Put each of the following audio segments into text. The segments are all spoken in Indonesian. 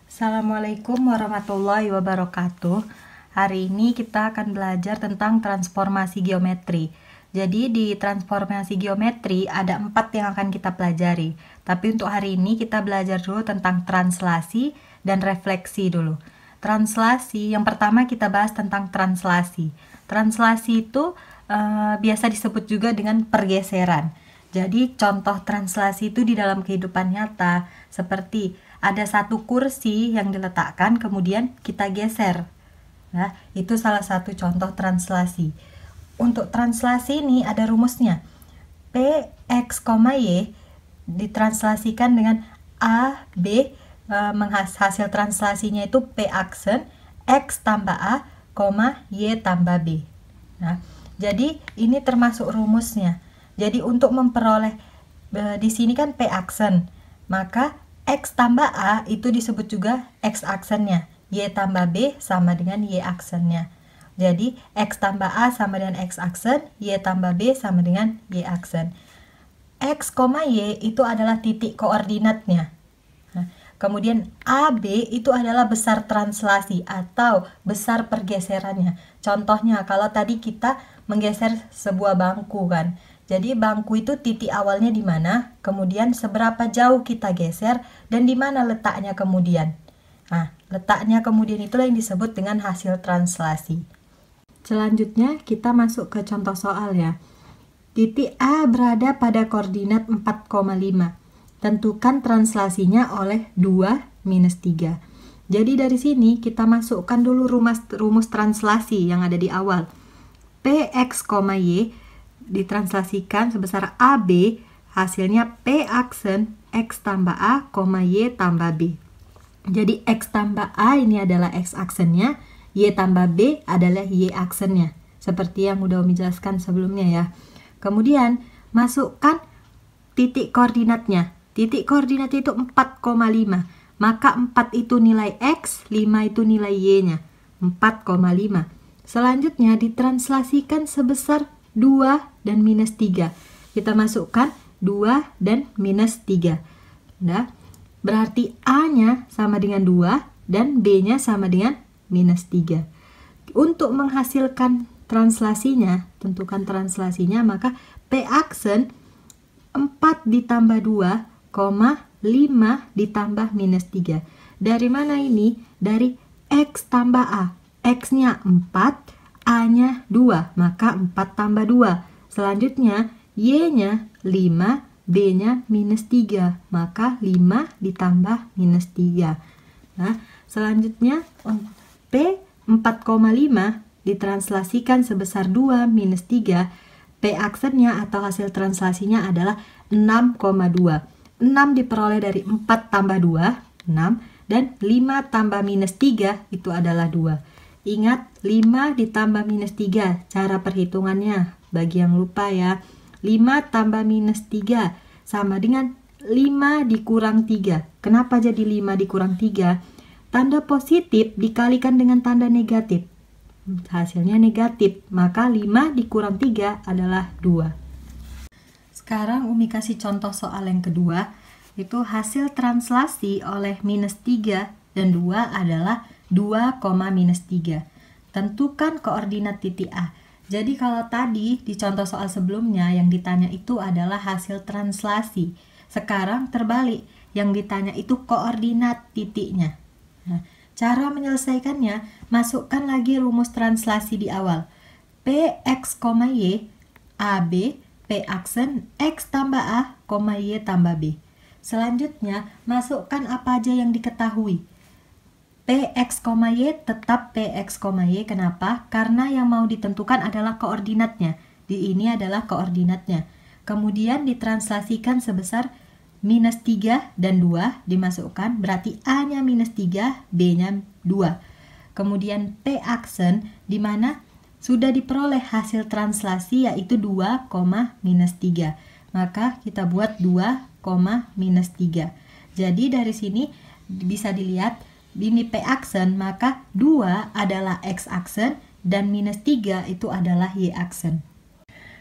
Assalamualaikum warahmatullahi wabarakatuh. Hari ini kita akan belajar tentang transformasi geometri. Jadi di transformasi geometri ada 4 yang akan kita pelajari. Tapi untuk hari ini kita belajar dulu tentang translasi dan refleksi dulu. Translasi, yang pertama kita bahas tentang translasi. Translasi itu biasa disebut juga dengan pergeseran. Jadi contoh translasi itu di dalam kehidupan nyata seperti ada satu kursi yang diletakkan kemudian kita geser. Nah, itu salah satu contoh translasi. Untuk translasi ini ada rumusnya. Px, Y ditranslasikan dengan A, B, hasil translasinya itu P aksen, X tambah A, Y tambah B. Nah, jadi ini termasuk rumusnya. Jadi untuk memperoleh di sini kan P aksen, maka X tambah A itu disebut juga X aksennya. Y tambah B sama dengan Y aksennya. Jadi X tambah A sama dengan X aksen, Y tambah B sama dengan Y aksen. X, Y itu adalah titik koordinatnya. Nah, kemudian AB itu adalah besar translasi atau besar pergeserannya. Contohnya kalau tadi kita menggeser sebuah bangku kan. Jadi bangku itu titik awalnya di mana, kemudian seberapa jauh kita geser, dan di mana letaknya kemudian. Nah, letaknya kemudian itulah yang disebut dengan hasil translasi. Selanjutnya kita masuk ke contoh soal ya. Titik A berada pada koordinat 4,5. Tentukan translasinya oleh 2 minus 3. Jadi dari sini kita masukkan dulu rumus translasi yang ada di awal. Px, Y ditranslasikan sebesar AB, hasilnya P aksen X tambah A, Y tambah B. Jadi X tambah A ini adalah X aksennya, Y tambah B adalah Y aksennya. Seperti yang udah Umi jelaskan sebelumnya ya. Kemudian masukkan titik koordinatnya. Titik koordinatnya itu 4,5. Maka 4 itu nilai X, 5 itu nilai Y-nya. 4,5. Selanjutnya ditranslasikan sebesar 2 dan minus 3. Kita masukkan 2 dan minus 3. Nah, berarti A-nya sama dengan 2 dan B-nya sama dengan minus 3. Untuk menghasilkan translasinya, tentukan translasinya, maka P aksen 4 ditambah 2, 5 ditambah minus 3. Dari mana ini? Dari X tambah A. X-nya 4, A-nya 2, maka 4 tambah 2. Selanjutnya, Y-nya 5, B-nya minus 3, maka 5 ditambah minus 3. Nah, selanjutnya, P 4,5 ditranslasikan sebesar 2 minus 3. P aksennya atau hasil translasinya adalah 6,2. 6 diperoleh dari 4 tambah 2, 6, dan 5 tambah minus 3 itu adalah 2. Ingat, 5 ditambah minus 3, cara perhitungannya, bagi yang lupa ya. 5 tambah minus 3 sama dengan 5 dikurang 3. Kenapa jadi 5 dikurang 3? Tanda positif dikalikan dengan tanda negatif. Hasilnya negatif, maka 5 dikurang 3 adalah 2. Sekarang Umi kasih contoh soal yang kedua, itu hasil translasi oleh minus 3 dan 2 adalah 2, minus 3. Tentukan koordinat titik A. Jadi kalau tadi di contoh soal sebelumnya yang ditanya itu adalah hasil translasi. Sekarang terbalik, yang ditanya itu koordinat titiknya. Nah, cara menyelesaikannya, masukkan lagi rumus translasi di awal. Px, Y, AB, P aksen X tambah A, Y tambah B. Selanjutnya, masukkan apa aja yang diketahui. Px, Y tetap Px, Y. Kenapa? Karena yang mau ditentukan adalah koordinatnya. Di ini adalah koordinatnya. Kemudian ditranslasikan sebesar minus 3 dan 2 dimasukkan. Berarti A-nya minus 3, B-nya 2. Kemudian P aksen di mana sudah diperoleh hasil translasi yaitu 2, minus 3. Maka kita buat 2, minus 3. Jadi dari sini bisa dilihat ini P aksen, maka 2 adalah X aksen dan minus 3 itu adalah Y aksen.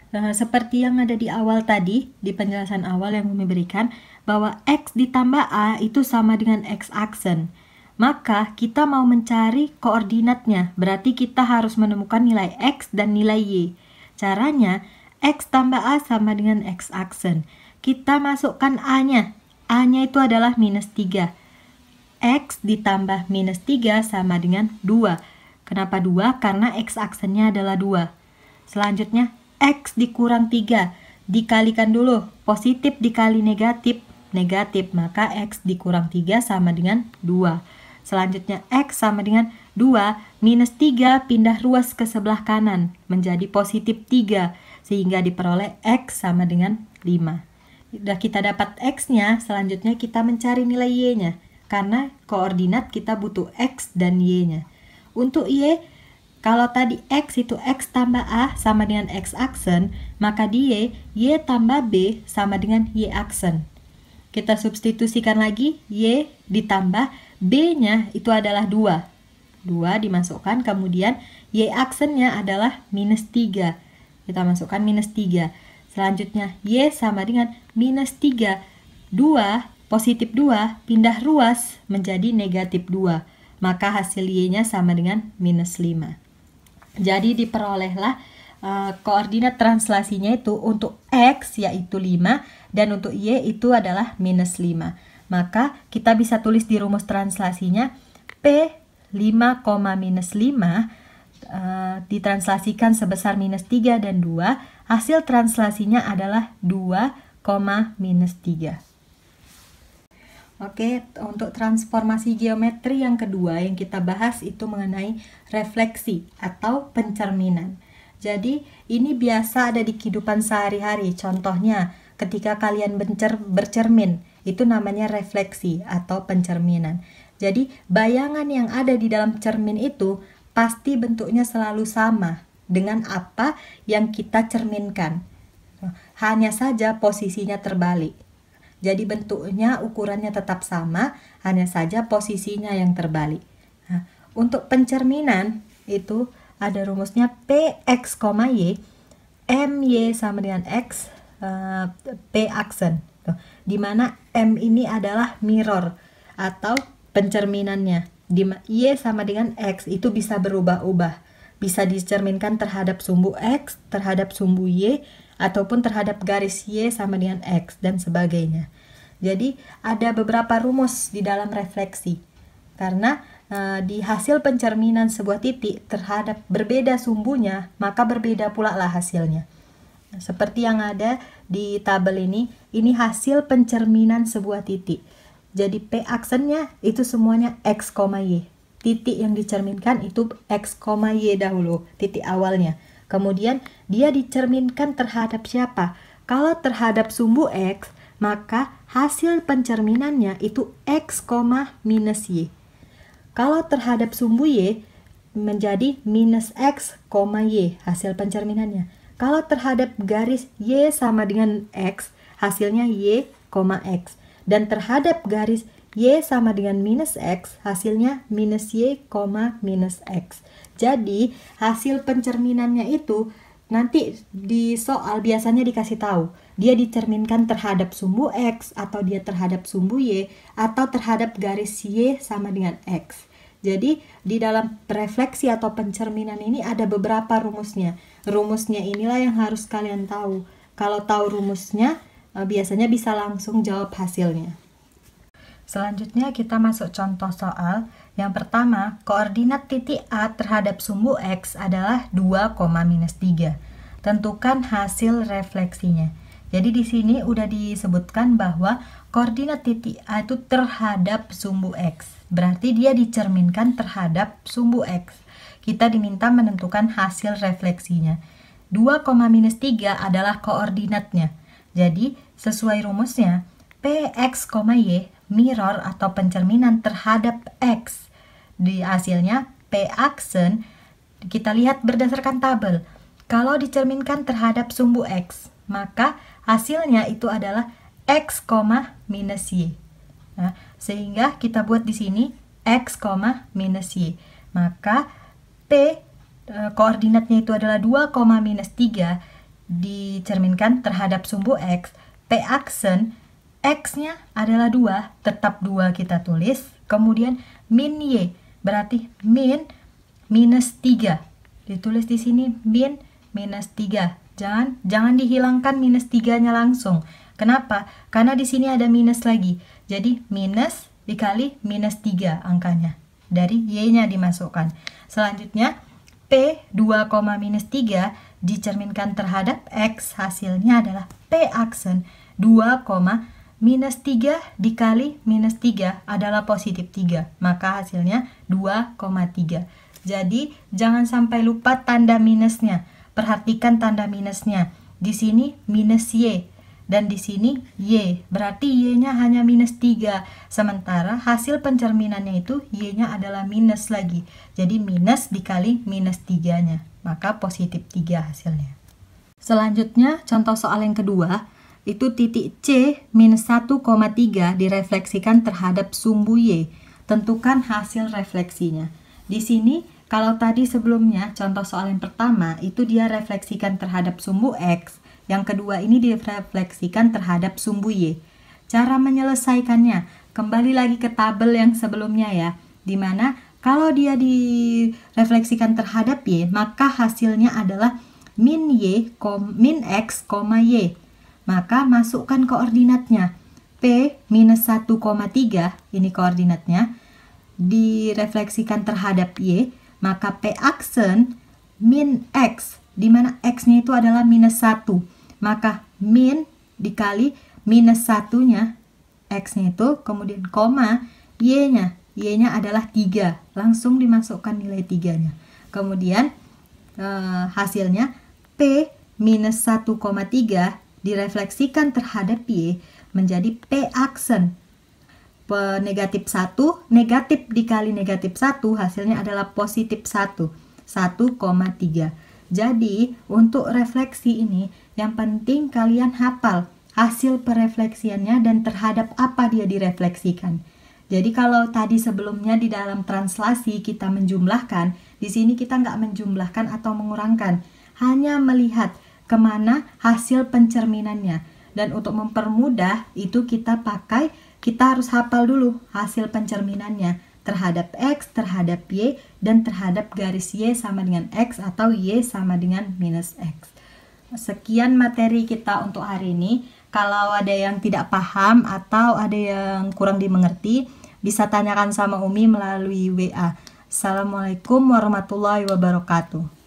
Nah, seperti yang ada di awal tadi, di penjelasan awal yang Umi berikan, bahwa X ditambah A itu sama dengan X aksen. Maka kita mau mencari koordinatnya, berarti kita harus menemukan nilai X dan nilai Y. Caranya, X tambah A sama dengan X aksen. Kita masukkan A-nya. A-nya itu adalah minus 3. X ditambah minus 3 sama dengan 2. Kenapa 2? Karena X aksennya adalah 2. Selanjutnya, X dikurang 3. Dikalikan dulu. Positif dikali negatif, negatif. Maka X dikurang 3 sama dengan 2. Selanjutnya, X sama dengan 2. Minus 3 pindah ruas ke sebelah kanan. Menjadi positif 3. Sehingga diperoleh X sama dengan 5. Sudah kita dapat X-nya, selanjutnya kita mencari nilai Y-nya. Karena koordinat kita butuh X dan Y-nya. Untuk Y, kalau tadi X itu X tambah A sama dengan X aksen, maka di Y tambah B sama dengan Y aksen. Kita substitusikan lagi, Y ditambah B-nya itu adalah 2. 2 dimasukkan, kemudian Y aksennya adalah minus 3. Kita masukkan minus 3. Selanjutnya, Y sama dengan minus 3. 2, positif 2, pindah ruas menjadi negatif 2. Maka hasil Y-nya sama dengan minus 5. Jadi diperolehlah koordinat translasinya itu untuk X yaitu 5 dan untuk Y itu adalah minus 5. Maka kita bisa tulis di rumus translasinya P 5, minus 5 ditranslasikan sebesar minus 3 dan 2. Hasil translasinya adalah 2, minus 3. Oke, untuk transformasi geometri yang kedua yang kita bahas itu mengenai refleksi atau pencerminan. Jadi, ini biasa ada di kehidupan sehari-hari. Contohnya, ketika kalian bercermin, itu namanya refleksi atau pencerminan. Jadi, bayangan yang ada di dalam cermin itu pasti bentuknya selalu sama dengan apa yang kita cerminkan. Hanya saja posisinya terbalik. Jadi bentuknya, ukurannya tetap sama, hanya saja posisinya yang terbalik. Nah, untuk pencerminan itu ada rumusnya Px, Y, My sama dengan X, P aksen. Di mana M ini adalah mirror atau pencerminannya. Y sama dengan X itu bisa berubah-ubah. Bisa dicerminkan terhadap sumbu X, terhadap sumbu Y, ataupun terhadap garis Y sama dengan X, dan sebagainya. Jadi ada beberapa rumus di dalam refleksi. Karena di hasil pencerminan sebuah titik terhadap berbeda sumbunya, maka berbeda pula lah hasilnya. Seperti yang ada di tabel ini hasil pencerminan sebuah titik. Jadi P aksennya itu semuanya X, Y. Titik yang dicerminkan itu X, Y dahulu, titik awalnya. Kemudian dia dicerminkan terhadap siapa? Kalau terhadap sumbu X, maka hasil pencerminannya itu X, minus Y. Kalau terhadap sumbu Y, menjadi minus X, Y hasil pencerminannya. Kalau terhadap garis Y sama dengan X, hasilnya Y, X. Dan terhadap garis Y sama dengan minus X, hasilnya minus Y, minus X. Jadi, hasil pencerminannya itu nanti di soal biasanya dikasih tahu. Dia dicerminkan terhadap sumbu X, atau dia terhadap sumbu Y, atau terhadap garis Y sama dengan X. Jadi, di dalam refleksi atau pencerminan ini ada beberapa rumusnya. Rumusnya inilah yang harus kalian tahu. Kalau tahu rumusnya, biasanya bisa langsung jawab hasilnya. Selanjutnya kita masuk contoh soal. Yang pertama, koordinat titik A terhadap sumbu X adalah 2, minus 3. Tentukan hasil refleksinya. Jadi di sini udah disebutkan bahwa koordinat titik A itu terhadap sumbu X. Berarti dia dicerminkan terhadap sumbu X. Kita diminta menentukan hasil refleksinya. 2, minus 3 adalah koordinatnya. Jadi sesuai rumusnya, Px, Y mirror atau pencerminan terhadap X. Di hasilnya P aksen kita lihat berdasarkan tabel. Kalau dicerminkan terhadap sumbu X, maka hasilnya itu adalah X, minus Y. Nah, sehingga kita buat di sini X, minus Y. Maka P koordinatnya itu adalah 2, minus 3 dicerminkan terhadap sumbu X. P aksen X-nya adalah 2, tetap 2 kita tulis. Kemudian min Y, berarti min minus 3. Ditulis di sini min minus 3. Jangan dihilangkan minus 3-nya langsung. Kenapa? Karena di sini ada minus lagi. Jadi minus dikali minus 3 angkanya. Dari Y-nya dimasukkan. Selanjutnya P 2, minus 3 dicerminkan terhadap X. Hasilnya adalah P aksen 2, minus 3 dikali minus 3 adalah positif 3. Maka hasilnya 2,3. Jadi jangan sampai lupa tanda minusnya. Perhatikan tanda minusnya. Di sini minus Y dan di sini Y. Berarti Y-nya hanya minus 3. Sementara hasil pencerminannya itu Y-nya adalah minus lagi. Jadi minus dikali minus 3-nya. Maka positif 3 hasilnya. Selanjutnya contoh soal yang kedua. Itu titik C minus 1,3 direfleksikan terhadap sumbu Y. Tentukan hasil refleksinya. Di sini kalau tadi sebelumnya contoh soal yang pertama itu dia refleksikan terhadap sumbu X, yang kedua ini direfleksikan terhadap sumbu Y. Cara menyelesaikannya kembali lagi ke tabel yang sebelumnya ya, dimana kalau dia direfleksikan terhadap Y maka hasilnya adalah min X, Y. Maka masukkan koordinatnya P minus 1,3, ini koordinatnya, direfleksikan terhadap Y, maka P aksen min X, di mana X-nya itu adalah minus 1. Maka min dikali minus 1-nya, X-nya itu, kemudian koma, Y-nya. Y-nya adalah 3. Langsung dimasukkan nilai 3-nya. Kemudian hasilnya P minus 1,3 direfleksikan terhadap Y menjadi P aksen. Negatif 1, negatif dikali negatif 1 hasilnya adalah positif 1, 1,3. Jadi untuk refleksi ini yang penting kalian hafal hasil perefleksiannya dan terhadap apa dia direfleksikan. Jadi kalau tadi sebelumnya di dalam translasi kita menjumlahkan, di sini kita nggak menjumlahkan atau mengurangkan, hanya melihat kemana hasil pencerminannya. Dan untuk mempermudah itu kita harus hafal dulu hasil pencerminannya terhadap X, terhadap Y, dan terhadap garis Y sama dengan X atau Y sama dengan minus X. Sekian materi kita untuk hari ini. Kalau ada yang tidak paham atau ada yang kurang dimengerti, bisa tanyakan sama Umi melalui WA. Assalamualaikum warahmatullahi wabarakatuh.